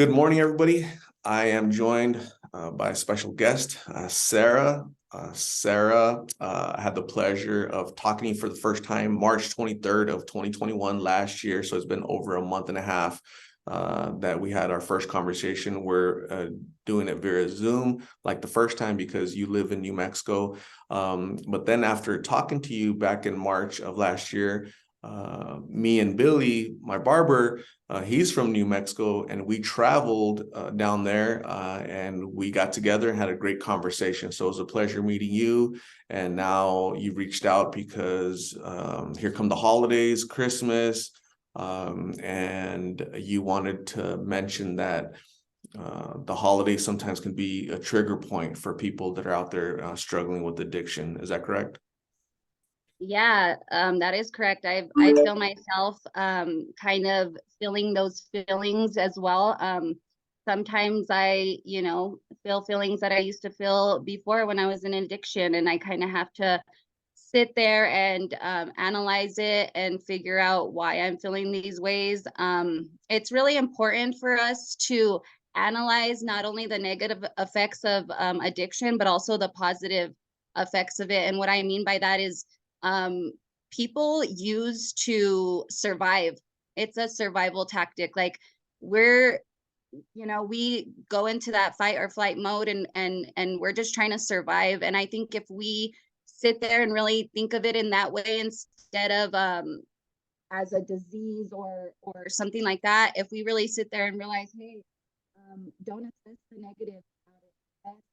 Good morning, everybody. I am joined by a special guest, Sarah. Sarah, I had the pleasure of talking to you for the first time March 23rd of 2021 last year. So it's been over a month and a half that we had our first conversation. We're doing it via Zoom like the first time because you live in New Mexico. But then after talking to you back in March of last year, me and Billy, my barber, he's from New Mexico, and we traveled down there and we got together and had a great conversation. So it was a pleasure meeting you. And now you reached out because here come the holidays, Christmas, and you wanted to mention that the holidays sometimes can be a trigger point for people that are out there struggling with addiction. Is that correct? Yeah, that is correct. I feel myself kind of feeling those feelings as well. Sometimes I, feel feelings that I used to feel before when I was in addiction, and I kind of have to sit there and analyze it and figure out why I'm feeling these ways. It's really important for us to analyze not only the negative effects of addiction, but also the positive effects of it. And what I mean by that is um, people use to survive. It's a survival tactic. Like we're, we go into that fight or flight mode and we're just trying to survive. And I think if we sit there and really think of it in that way instead of as a disease or something like that, if we really sit there and realize, hey, don't assess the negative about it,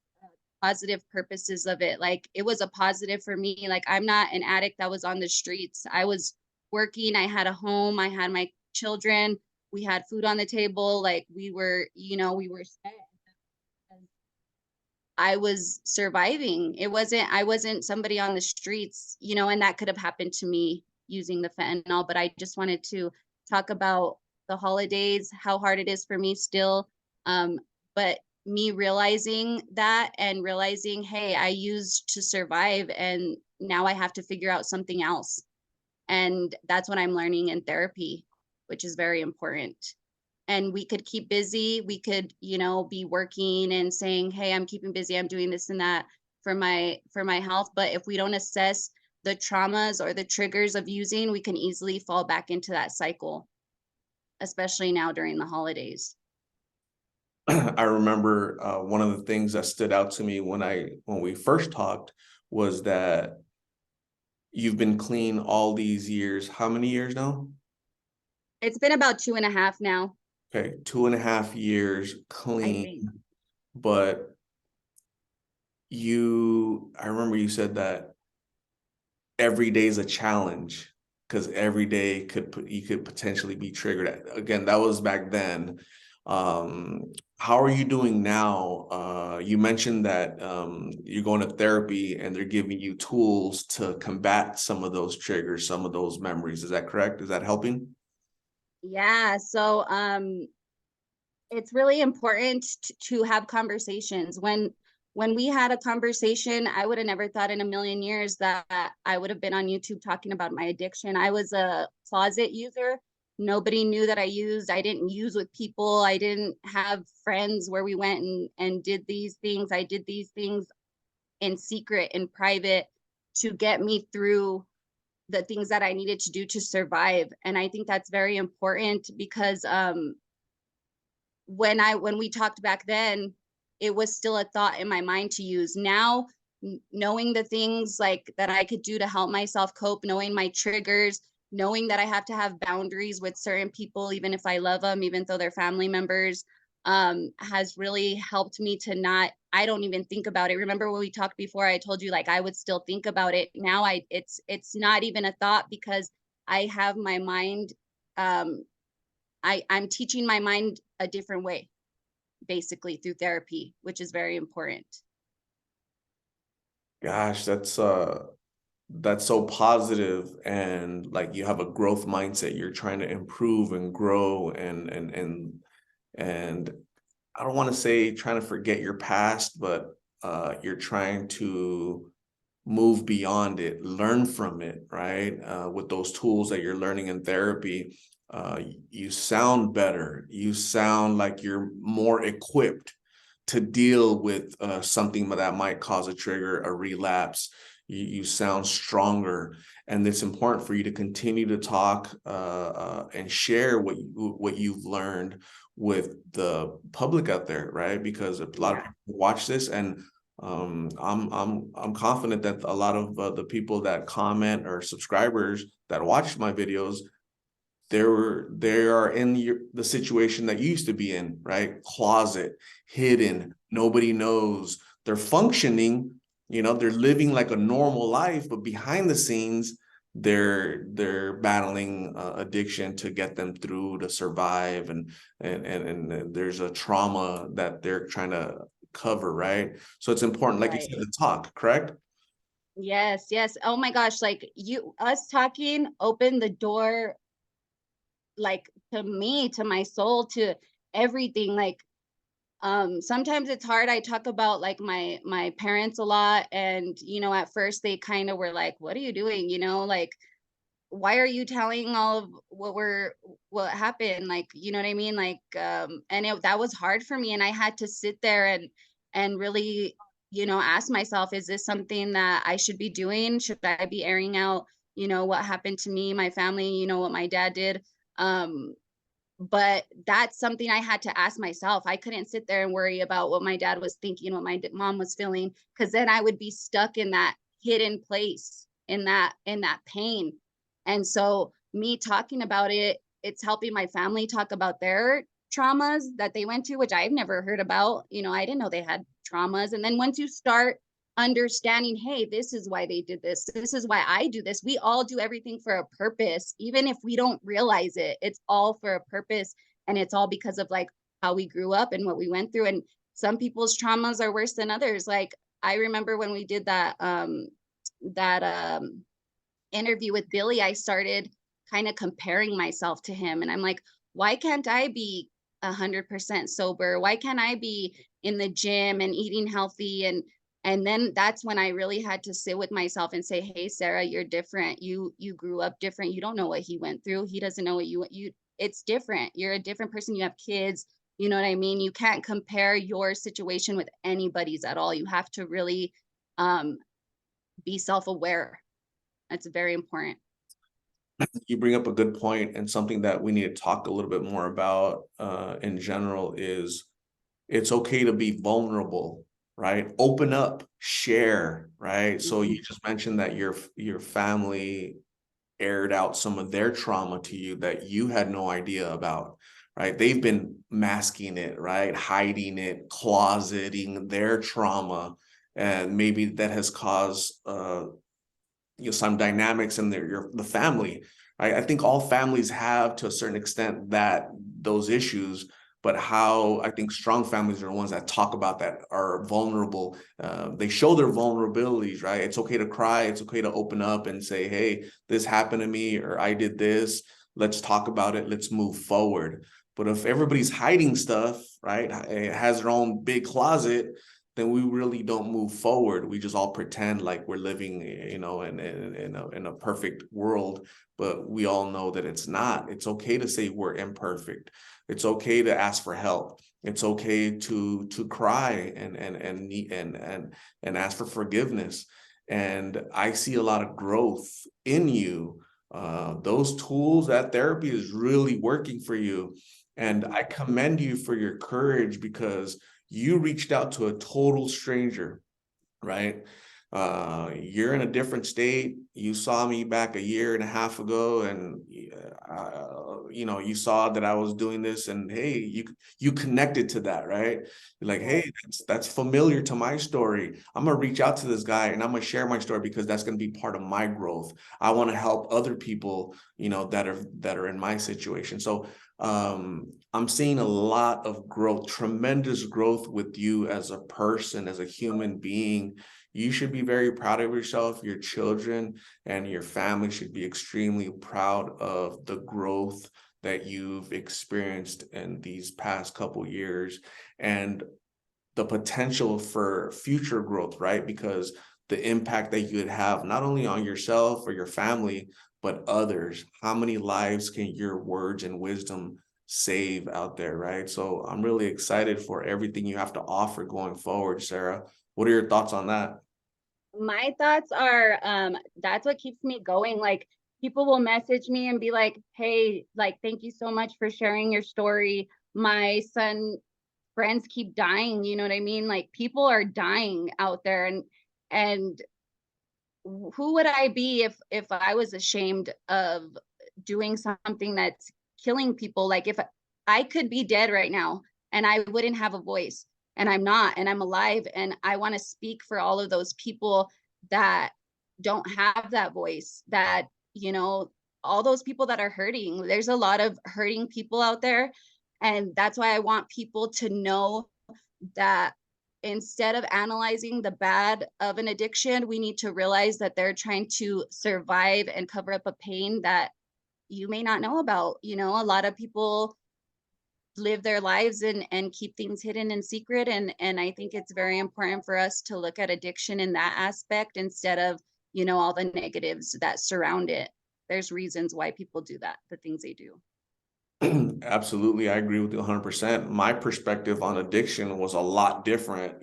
positive purposes of it. Like it was a positive for me. Like I'm not an addict that was on the streets. I was working, I had a home, I had my children, we had food on the table, like we were, we were set. I was surviving. I wasn't somebody on the streets, and that could have happened to me using the fentanyl, but I just wanted to talk about the holidays, how hard it is for me still. But me realizing that and realizing, hey, I used to survive and now I have to figure out something else. And that's what I'm learning in therapy, which is very important. And we could keep busy. We could, be working and saying, hey, I'm keeping busy. I'm doing this and that for my health. But if we don't assess the traumas or the triggers of using, we can easily fall back into that cycle, especially now during the holidays. I remember one of the things that stood out to me when we first talked was that you've been clean all these years. How many years now? It's been about 2.5 now, Okay, 2.5 years I think. clean. But I remember you said that every day is a challenge because every day you could potentially be triggered. Again, that was back then. How are you doing now? You mentioned that you're going to therapy and they're giving you tools to combat some of those triggers, some of those memories. Is that correct? Is that helping? Yeah. So it's really important to have conversations. When we had a conversation, I would have never thought in a million years that I would have been on YouTube talking about my addiction. I was a closet user. Nobody knew that I used. I didn't use with people. I didn't have friends where we went and did these things. I did these things in secret, in private, to get me through the things that I needed to do to survive. And I think that's very important because when we talked back then, it was still a thought in my mind to use. Now, knowing the things like that I could do to help myself cope, knowing my triggers, knowing that I have to have boundaries with certain people, even if I love them, even though they're family members, has really helped me to not, I don't even think about it. Remember when we talked before, I told you like I would still think about it. Now it's not even a thought because I have my mind, I'm teaching my mind a different way, basically through therapy, which is very important. Gosh, that's so positive, and like you have a growth mindset. You're trying to improve and grow and I don't want to say trying to forget your past, but you're trying to move beyond it, learn from it, right? With those tools that you're learning in therapy. you sound better. You sound like you're more equipped to deal with something that might cause a trigger, a relapse. You sound stronger, and it's important for you to continue to talk and share what you've learned with the public out there, right? Because a lot of people watch this, and I'm confident that a lot of the people that comment or subscribers that watch my videos, they are in the situation that you used to be in, right? Closet, hidden, nobody knows. They're functioning, they're living like a normal life, but behind the scenes, they're battling addiction to get them through, to survive, and there's a trauma that they're trying to cover, right? So it's important, like you said, to talk, correct? Yes, yes. Oh my gosh, like us talking opened the door, like, to me, to my soul, to everything. Like, sometimes it's hard. I talk about like my parents a lot, and at first they kind of were like, what are you doing? Like, why are you telling all of what happened? Like, you know what I mean? Like, and that was hard for me, and I had to sit there and really, ask myself, is this something that I should be doing? Should I be airing out, what happened to me, my family, what my dad did? um but that's something I had to ask myself. I couldn't sit there and worry about what my dad was thinking, what my mom was feeling, because then I would be stuck in that hidden place, in that pain. And so me talking about it, it's helping my family talk about their traumas that they went to, which I've never heard about. I didn't know they had traumas. And then once you start understanding, hey, this is why they did this, this is why I do this, we all do everything for a purpose, even if we don't realize it. It's all for a purpose, and it's all because of like how we grew up and what we went through. And some people's traumas are worse than others. Like, I remember when we did that interview with Billy, I started kind of comparing myself to him, and I'm like, why can't I be 100% sober? Why can't I be in the gym and eating healthy? And then that's when I really had to sit with myself and say, hey, Sarah, you're different. You grew up different. You don't know what he went through. He doesn't know what you it's different. You're a different person. You have kids. You know what I mean? You can't compare your situation with anybody's at all. You have to really um, be self-aware. That's very important. You bring up a good point, and something that we need to talk a little bit more about in general is it's okay to be vulnerable, right? Open up, share, right? So you just mentioned that your family aired out some of their trauma to you that you had no idea about, right? They've been masking it, right? Hiding it, closeting their trauma, and maybe that has caused some dynamics in the family. Right? I think all families have, to a certain extent, that those issues, but how I think strong families are the ones that talk about that, are vulnerable. They show their vulnerabilities, right? It's okay to cry. It's okay to open up and say, hey, this happened to me, or I did this. Let's talk about it. Let's move forward. But if everybody's hiding stuff, right, it has their own big closet, then we really don't move forward. We just all pretend like we're living, in a perfect world, but we all know that it's not. It's okay to say we're imperfect. It's okay to ask for help. It's okay to cry and ask for forgiveness. And I see a lot of growth in you. Those tools, that therapy is really working for you. And I commend you for your courage, because you reached out to a total stranger, right? You're in a different state. You saw me back a year and a half ago, and you saw that I was doing this, and hey, you connected to that, right? You're like, hey, that's familiar to my story. I'm gonna reach out to this guy, and I'm gonna share my story, because that's gonna be part of my growth. I want to help other people, that are in my situation. So I'm seeing a lot of growth, tremendous growth with you as a person, as a human being. You should be very proud of yourself. Your children and your family should be extremely proud of the growth that you've experienced in these past couple years, and the potential for future growth, right? Because the impact that you would have not only on yourself or your family, but others. How many lives can your words and wisdom save out there, right? So I'm really excited for everything you have to offer going forward, Sarah. What are your thoughts on that? My thoughts are, that's what keeps me going. Like, people will message me and be like, hey, like, thank you so much for sharing your story. My son friends keep dying, you know what I mean? Like, people are dying out there, and who would I be if I was ashamed of doing something that's killing people? Like, if I could be dead right now and I wouldn't have a voice, and I'm not, and I'm alive, and I want to speak for all of those people that don't have that voice, that, you know, all those people that are hurting. There's a lot of hurting people out there, and that's why I want people to know that instead of analyzing the bad of an addiction, we need to realize that they're trying to survive and cover up a pain that you may not know about. You know, a lot of people live their lives and keep things hidden in secret, and I think it's very important for us to look at addiction in that aspect instead of, you know, all the negatives that surround it. There's reasons why people do that, the things they do. Absolutely, I agree with you 100%. My perspective on addiction was a lot different,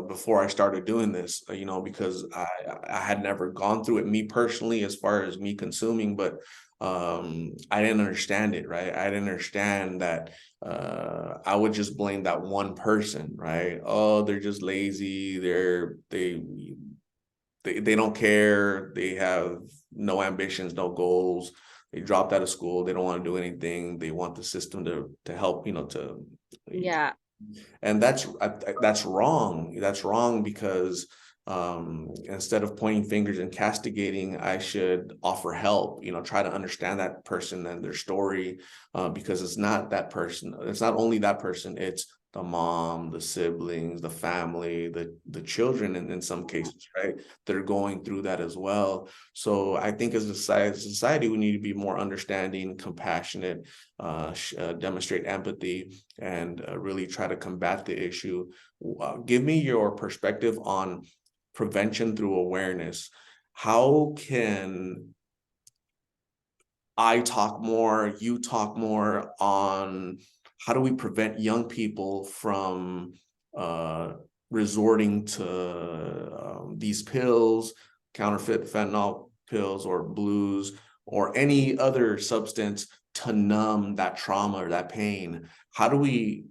before I started doing this, because I had never gone through it me personally as far as me consuming, but I didn't understand it, right? I didn't understand that I would just blame that one person, right? Oh, they're just lazy. They don't care. They have no ambitions, no goals. They dropped out of school. They don't want to do anything. They want the system to help, to Yeah. and that's wrong. That's wrong because instead of pointing fingers and castigating, I should offer help, try to understand that person and their story, because it's not that person. It's not only that person, it's the mom, the siblings, the family, the children in some cases, right? They're going through that as well. So I think as a society, we need to be more understanding, compassionate, demonstrate empathy, and really try to combat the issue. Give me your perspective on prevention through awareness. How can I talk more, you talk more on how do we prevent young people from uh, resorting to these pills, counterfeit fentanyl pills or blues, or any other substance to numb that trauma or that pain? How do we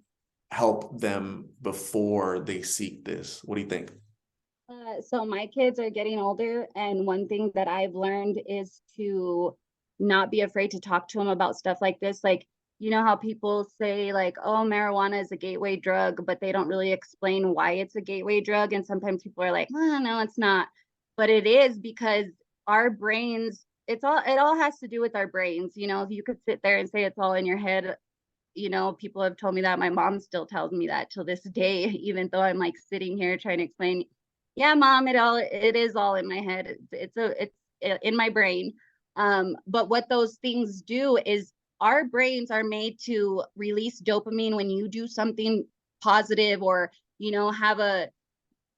help them before they seek this? What do you think? So my kids are getting older, and one thing that I've learned is to not be afraid to talk to them about stuff like this. Like, you know how people say like, oh, marijuana is a gateway drug, but they don't really explain why it's a gateway drug. And sometimes people are like, oh, no, it's not. But it is, because our brains, it all has to do with our brains. You know, you could sit there and say it's all in your head. You know, people have told me that. My mom still tells me that till this day, even though I'm like sitting here trying to explain, yeah, mom, it is all in my head. It's in my brain. But what those things do is our brains are made to release dopamine when you do something positive, or, you know,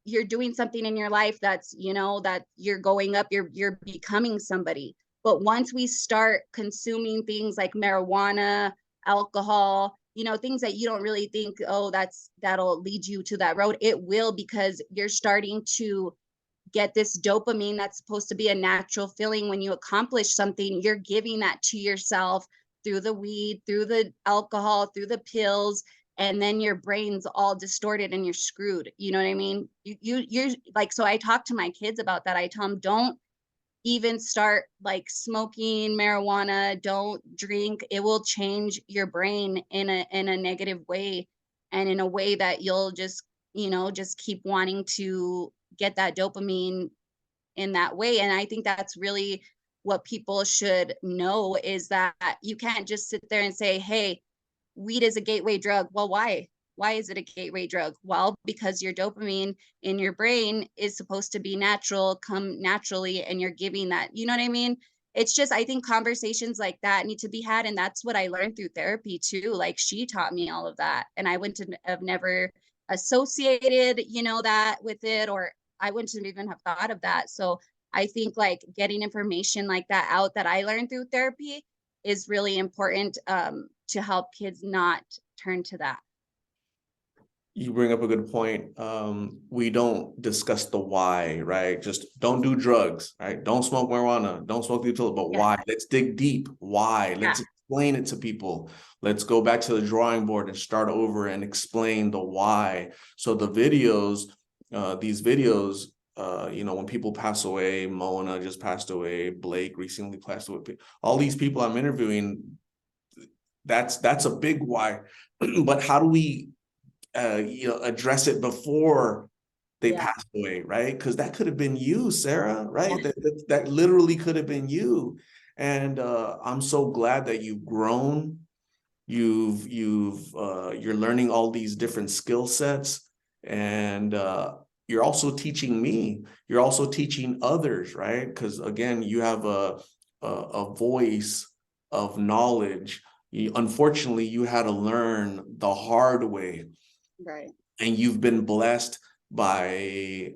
you're doing something in your life that's, you know, that you're going up, you're becoming somebody. But once we start consuming things like marijuana, alcohol, you know, things that you don't really think, oh, that'll lead you to that road, it will, because you're starting to get this dopamine that's supposed to be a natural feeling when you accomplish something. You're giving that to yourself through the weed, through the alcohol, through the pills, and then your brain's all distorted and you're screwed. You know what I mean? You're like, so I talk to my kids about that. I tell them, don't even start like smoking marijuana, don't drink. It will change your brain in a negative way, and in a way that you'll just, you know, just keep wanting to get that dopamine in that way. And I think that's really what people should know, is that you can't just sit there and say, hey, weed is a gateway drug. Well, why? Why is it a gateway drug? Well, because your dopamine in your brain is supposed to be natural, come naturally, and you're giving that. You know what I mean? It's just, I think conversations like that need to be had. And that's what I learned through therapy too. Like, she taught me all of that. And I wouldn't have never associated, you know, that with it, or I wouldn't even have thought of that. So I think like getting information like that out that I learned through therapy is really important to help kids not turn to that. You bring up a good point. We don't discuss the why, right? Just don't do drugs, right? Don't smoke marijuana, don't smoke the utility, but Yeah. why? Let's dig deep. Why? Yeah. Let's explain it to people. Let's go back to the drawing board and start over and explain the why. So the videos, these videos, when people pass away, Mona just passed away, Blake recently passed away, all these people I'm interviewing, that's a big why. But how do we address it before they Yeah. passed away, right? Because that could have been you, Sarah, Yeah. right? That literally could have been you. And I'm so glad that you've grown. You're learning all these different skill sets, and you're also teaching me. You're also teaching others, right? Because again, you have a voice of knowledge. Unfortunately, you had to learn the hard way, Right. and you've been blessed by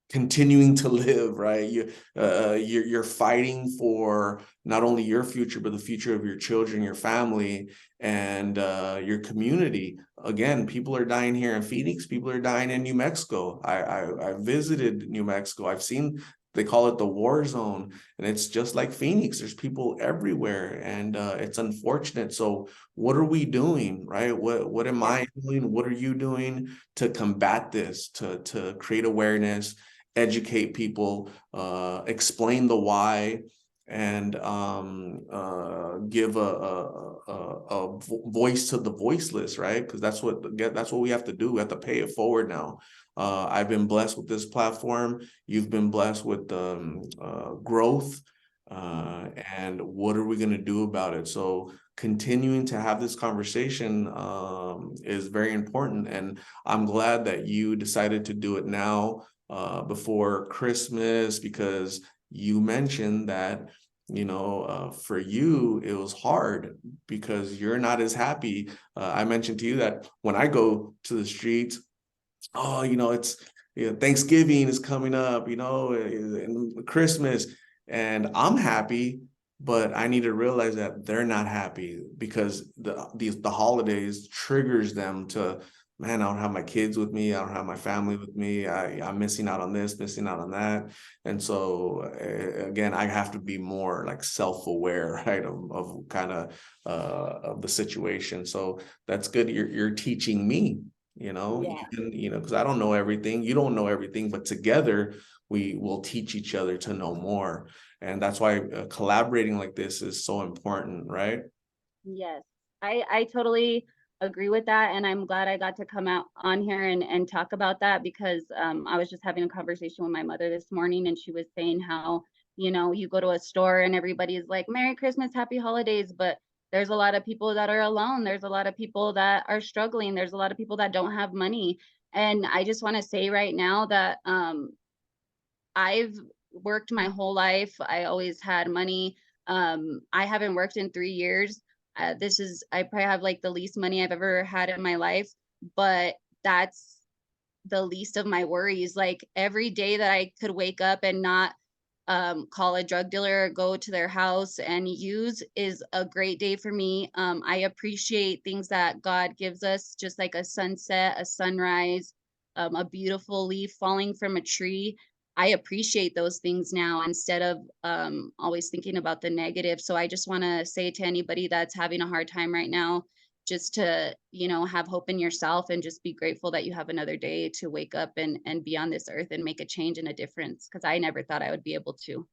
continuing to live, right? You're fighting for not only your future but the future of your children, your family, and your community. Again, people are dying here in Phoenix, people are dying in New Mexico. I visited New Mexico. I've seen, they call it the war zone, and it's just like Phoenix. There's people everywhere, and it's unfortunate. So what are we doing, right? What am Yeah. I doing? What are you doing to combat this, to create awareness, educate people, explain the why, and give a voice to the voiceless, right? Because that's what we have to do. We have to pay it forward now. I've been blessed with this platform. You've been blessed with growth. And what are we going to do about it? So continuing to have this conversation is very important. And I'm glad that you decided to do it now, before Christmas, because you mentioned that, for you it was hard because you're not as happy. I mentioned to you that when I go to the streets, oh, it's, Thanksgiving is coming up, and Christmas, and I'm happy, but I need to realize that they're not happy because the holidays triggers them to, man, I don't have my kids with me, I don't have my family with me, I'm missing out on this, missing out on that. And so again, I have to be more like self-aware, right, of kind of the situation. So that's good. You're teaching me, Yeah. even, because I don't know everything, you don't know everything, but together we will teach each other to know more. And that's why collaborating like this is so important, right? Yes, I totally agree with that, and I'm glad I got to come out on here and talk about that because I was just having a conversation with my mother this morning, and she was saying how, you go to a store and everybody's like, Merry Christmas, Happy Holidays, but there's a lot of people that are alone. There's a lot of people that are struggling. There's a lot of people that don't have money. And I just want to say right now that I've worked my whole life. I always had money. I haven't worked in 3 years. I probably have like the least money I've ever had in my life, but that's the least of my worries. Like every day that I could wake up and not call a drug dealer or go to their house and use is a great day for me. I appreciate things that God gives us, just like a sunset, a sunrise, a beautiful leaf falling from a tree. I appreciate those things now instead of always thinking about the negative. So I just want to say to anybody that's having a hard time right now, just to, have hope in yourself and just be grateful that you have another day to wake up and be on this earth and make a change and a difference, because I never thought I would be able to.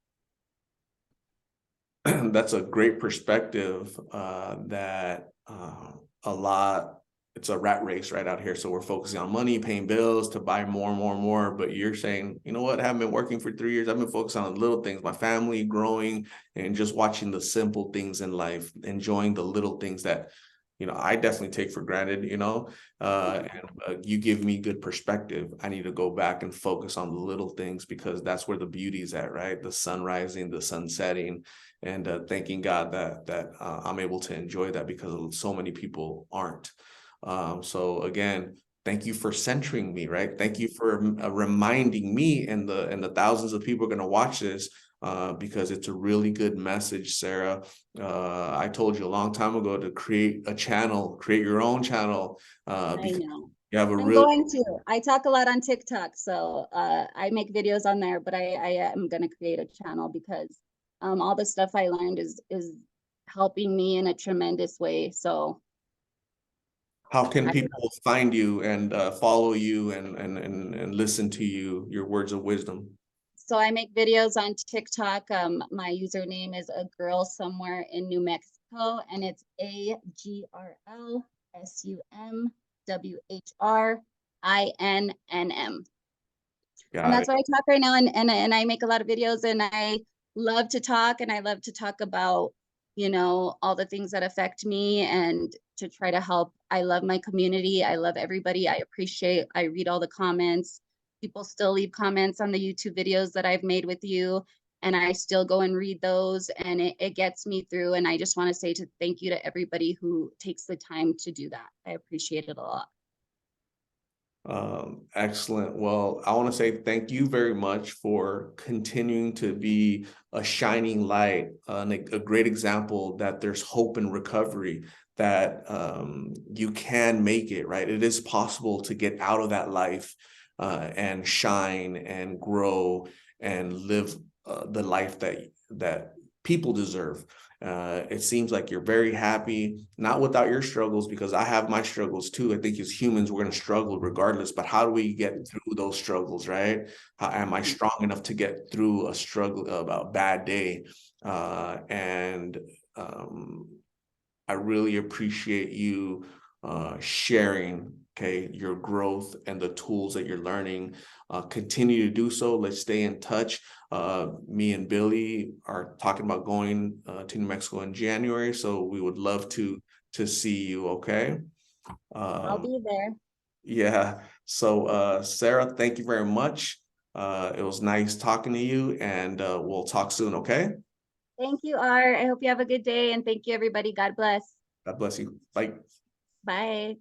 That's a great perspective, that a lot, it's a rat race right out here. So we're focusing on money, paying bills to buy more and more and more. But you're saying, you know what, I haven't been working for 3 years. I've been focused on the little things, my family growing, and just watching the simple things in life, enjoying the little things that, I definitely take for granted, and you give me good perspective. I need to go back and focus on the little things because that's where the beauty is at, right? The sun rising, the sun setting, and thanking God that I'm able to enjoy that because so many people aren't. So again, Thank you for centering me, right? Thank you for reminding me and the thousands of people are going to watch this, because it's a really good message, Sarah. I told you a long time ago to create a channel, create your own channel, I because know. you have a I'm really going to. I talk a lot on TikTok, so I make videos on there, but I am gonna create a channel because all the stuff I learned is helping me in a tremendous way. So how can I people find you and follow you and listen to you, your words of wisdom? I make videos on TikTok. My username is a girl somewhere in New Mexico, and it's AGRLSUMWHRINNM. And Got that's it. why I talk right now, and I make a lot of videos, and I love to talk, and I love to talk about, all the things that affect me and to try to help. I love my community. I love everybody. I read all the comments. People still leave comments on the YouTube videos that I've made with you, and I still go and read those, and it gets me through. And I just want to say thank you to everybody who takes the time to do that. I appreciate it a lot. Excellent. Well, I want to say thank you very much for continuing to be a shining light, and a great example that there's hope and recovery, that you can make it, right? It is possible to get out of that life, and shine and grow and live the life that people deserve. It seems like you're very happy, not without your struggles, because I have my struggles too. I think as humans, we're going to struggle regardless, but how do we get through those struggles, right? How am I strong enough to get through a struggle, about a bad day? And I really appreciate you sharing, okay, your growth and the tools that you're learning. Continue to do so. Let's stay in touch. Me and Billy are talking about going to New Mexico in January, so we would love to see you. Okay. I'll Um, be there. yeah. So Sarah, thank you very much. It was nice talking to you, and we'll talk soon. Okay. Thank you, Art. I hope you have a good day, and thank you, everybody. God bless. God bless you. Bye. Bye.